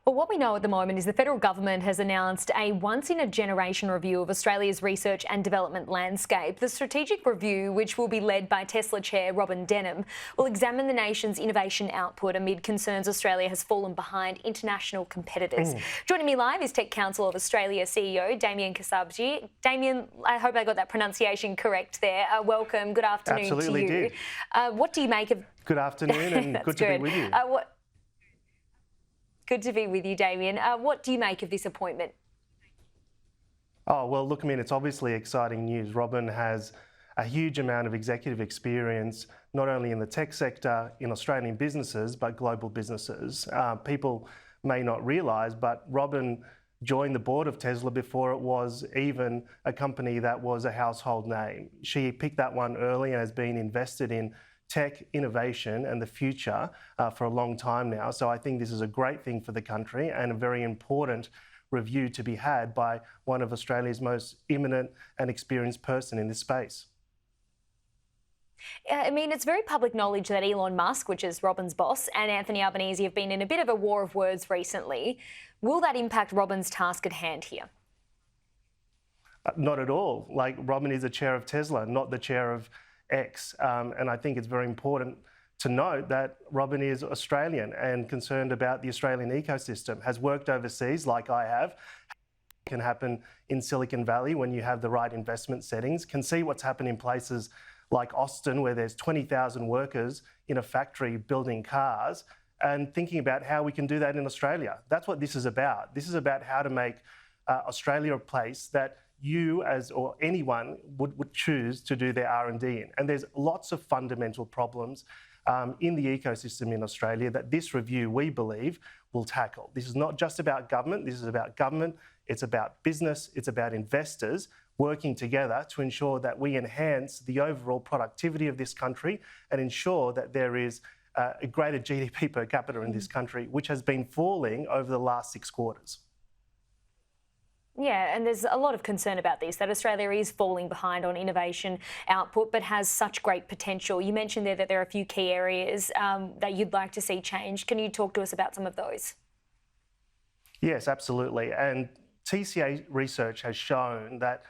Well, what we know at the moment is the federal government has announced a once-in-a-generation review of Australia's research and development landscape. The strategic review, which will be led by Tesla Chair Robyn Denholm, will examine the nation's innovation output amid concerns Australia has fallen behind international competitors. Joining me live is Tech Council of Australia CEO Damian Kassabgi. Damian, I hope I got that pronunciation correct there. Welcome. Good afternoon Absolutely to you. Did. What do you make of... Good afternoon and good to be with you. Good to be with you, Damian. What do you make of this appointment? Oh, well, look, I mean, it's obviously exciting news. Robyn has a huge amount of executive experience, not only in the tech sector, in Australian businesses, but global businesses. People may not realise, but Robyn joined the board of Tesla before it was even a company that was a household name. She picked that one early and has been invested in tech, innovation and the future for a long time now. So I think this is a great thing for the country and a very important review to be had by one of Australia's most eminent and experienced person in this space. I mean, it's very public knowledge that Elon Musk, which is Robyn's boss, and Anthony Albanese have been in a bit of a war of words recently. Will that impact Robyn's task at hand here? Not at all. Like, Robyn is the chair of Tesla, not the chair of X. And I think it's very important to note that Robyn is Australian and concerned about the Australian ecosystem, has worked overseas like I have. It can happen in Silicon Valley when you have the right investment settings, can see what's happened in places like Austin where there's 20,000 workers in a factory building cars, and thinking about how we can do that in Australia. That's what this is about. This is about how to make Australia a place that you or anyone would choose to do their R&D in. And there's lots of fundamental problems in the ecosystem in Australia that this review, we believe, will tackle. This is not just about government, this is about government, it's about business, it's about investors working together to ensure that we enhance the overall productivity of this country and ensure that there is a greater GDP per capita in this country, which has been falling over the last 6 quarters. Yeah, and there's a lot of concern about this, that Australia is falling behind on innovation output, but has such great potential. You mentioned there that there are a few key areas that you'd like to see changed. Can you talk to us about some of those? Yes, absolutely. And TCA research has shown that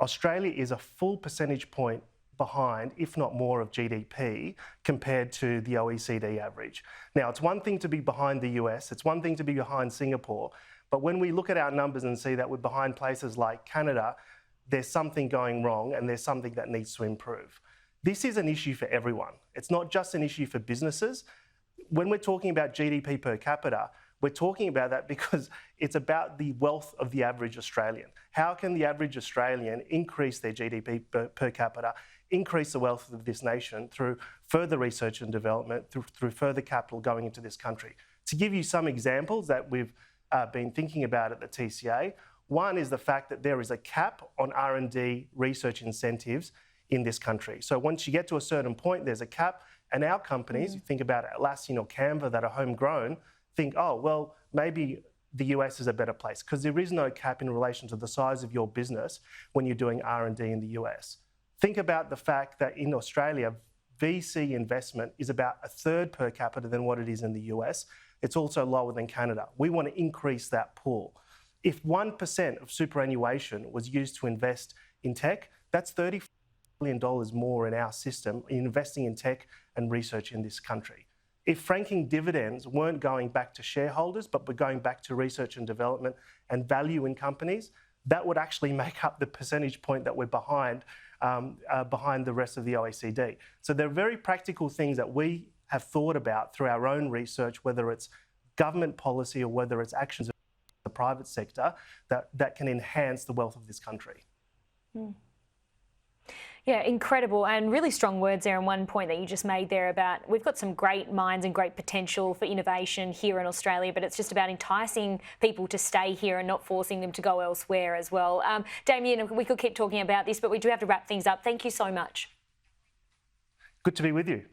Australia is a full percentage point behind, if not more, of GDP compared to the OECD average. Now, it's one thing to be behind the US, it's one thing to be behind Singapore, but when we look at our numbers and see that we're behind places like Canada, there's something going wrong and there's something that needs to improve. This is an issue for everyone. It's not just an issue for businesses. When we're talking about GDP per capita, we're talking about that because it's about the wealth of the average Australian. How can the average Australian increase their GDP per capita, increase the wealth of this nation through further research and development, through further capital going into this country? To give you some examples that we've been thinking about at the TCA, one is the fact that there is a cap on R&D research incentives in this country. So once you get to a certain point, there's a cap, and our companies, you think about Atlassian or Canva that are homegrown, think, oh, well, maybe the US is a better place because there is no cap in relation to the size of your business when you're doing R&D in the US. Think about the fact that in Australia, VC investment is about a third per capita than what it is in the US. It's also lower than Canada. We want to increase that pool. If 1% of superannuation was used to invest in tech, that's $30 billion more in our system in investing in tech and research in this country. If franking dividends weren't going back to shareholders, but were going back to research and development and value in companies, that would actually make up the percentage point that we're behind the rest of the OECD. So they're very practical things that we have thought about through our own research, whether it's government policy or whether it's actions of the private sector that can enhance the wealth of this country. Yeah, incredible, and really strong words there. And one point that you just made there about we've got some great minds and great potential for innovation here in Australia, but it's just about enticing people to stay here and not forcing them to go elsewhere as well. Damian, we could keep talking about this, but we do have to wrap things up. Thank you so much. Good to be with you.